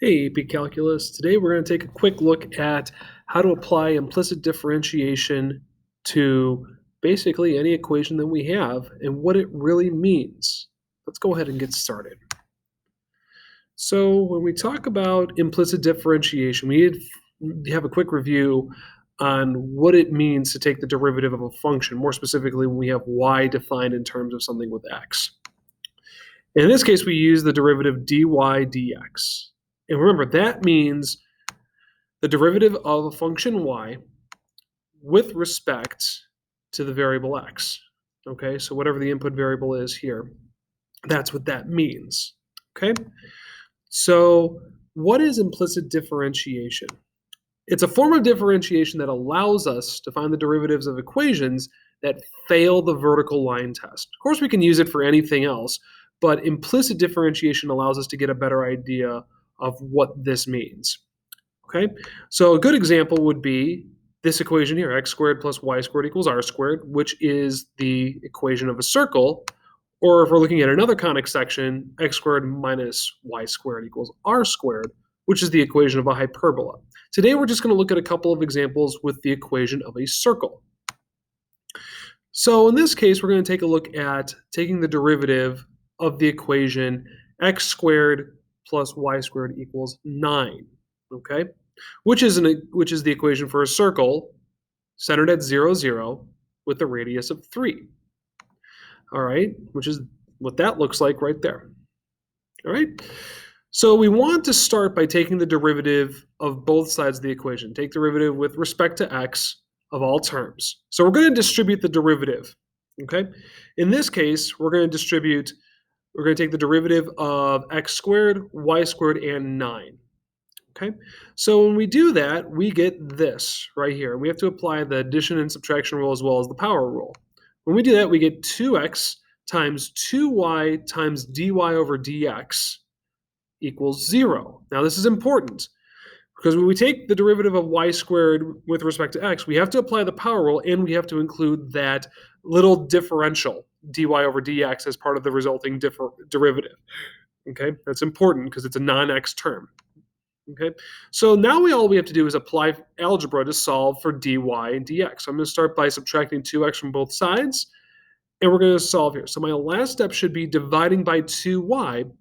Hey, AP Calculus. Today we're going to take a quick look at how to apply implicit differentiation to basically any equation that we have and what it really means. Let's go ahead and get started. So when we talk about implicit differentiation, we need to have a quick review on what it means to take the derivative of a function, more specifically when we have y defined in terms of something with x. In this case, we use the derivative dy dx. And remember, that means the derivative of a function y with respect to the variable x. Okay, so whatever the input variable is here, that's what that means. Okay, so what is implicit differentiation? It's a form of differentiation that allows us to find the derivatives of equations that fail the vertical line test. Of course, we can use it for anything else, but implicit differentiation allows us to get a better idea of what this means. Okay, so a good example would be this equation here, x squared plus y squared equals r squared, which is the equation of a circle. Or if we're looking at another conic section, x squared minus y squared equals r squared, which is the equation of a hyperbola. Today we're just going to look at a couple of examples with the equation of a circle. So in this case, we're going to take a look at taking the derivative of the equation x squared plus y squared equals 9. Okay, which is the equation for a circle centered at 0, 0 with a radius of 3. All right, which is what that looks like right there. All right, so we want to start by taking the derivative of both sides of the equation. Take the derivative with respect to x of all terms. So we're going to distribute the derivative. Okay, in this case, we're going to take the derivative of x squared, y squared, and 9. Okay, so when we do that, we get this right here. We have to apply the addition and subtraction rule as well as the power rule. When we do that, we get 2x times 2y times dy over dx equals 0. Now this is important because when we take the derivative of y squared with respect to x, we have to apply the power rule and we have to include that little differential dy over dx as part of the resulting derivative. Okay, that's important because it's a non-x term. Okay, so now all we have to do is apply algebra to solve for dy and dx. So I'm going to start by subtracting 2x from both sides, and we're going to solve here. So my last step should be dividing by 2y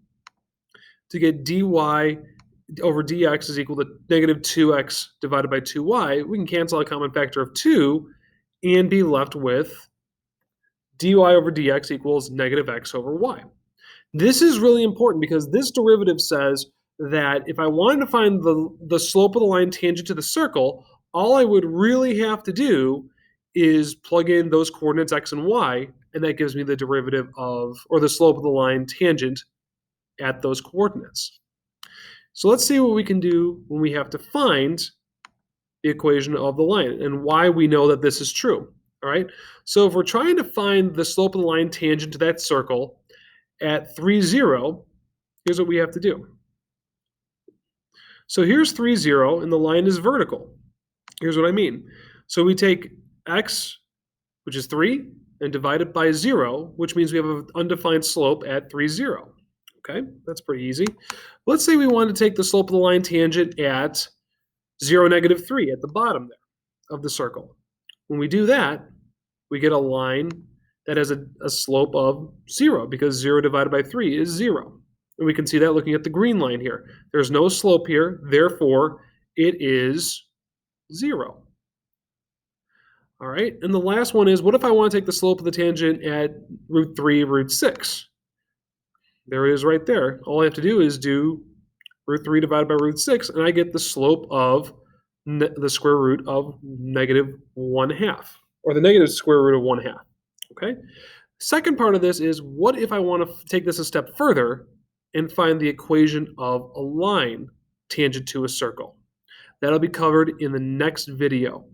to get dy over dx is equal to negative 2x divided by 2y. We can cancel a common factor of 2 and be left with dy over dx equals negative x over y. This is really important because this derivative says that if I wanted to find the slope of the line tangent to the circle, all I would really have to do is plug in those coordinates x and y, and that gives me the derivative of, or the slope of the line tangent at those coordinates. So let's see what we can do when we have to find the equation of the line and why we know that this is true. All right, so if we're trying to find the slope of the line tangent to that circle at 3, 0, here's what we have to do. So here's 3, 0, and the line is vertical. Here's what I mean. So we take x, which is 3, and divide it by 0, which means we have an undefined slope at 3, 0. Okay, that's pretty easy. Let's say we want to take the slope of the line tangent at 0, negative 3 at the bottom there of the circle. When we do that, we get a line that has a slope of 0 because 0 divided by 3 is 0. And we can see that looking at the green line here. There's no slope here, therefore it is 0. All right, and the last one is, what if I want to take the slope of the tangent at root 3, root 6? There it is right there. All I have to do is do root 3 divided by root 6, and I get the slope of the square root of negative 1/2, or the negative square root of 1/2. Okay? Second part of this is, what if I want to take this a step further and find the equation of a line tangent to a circle? That'll be covered in the next video.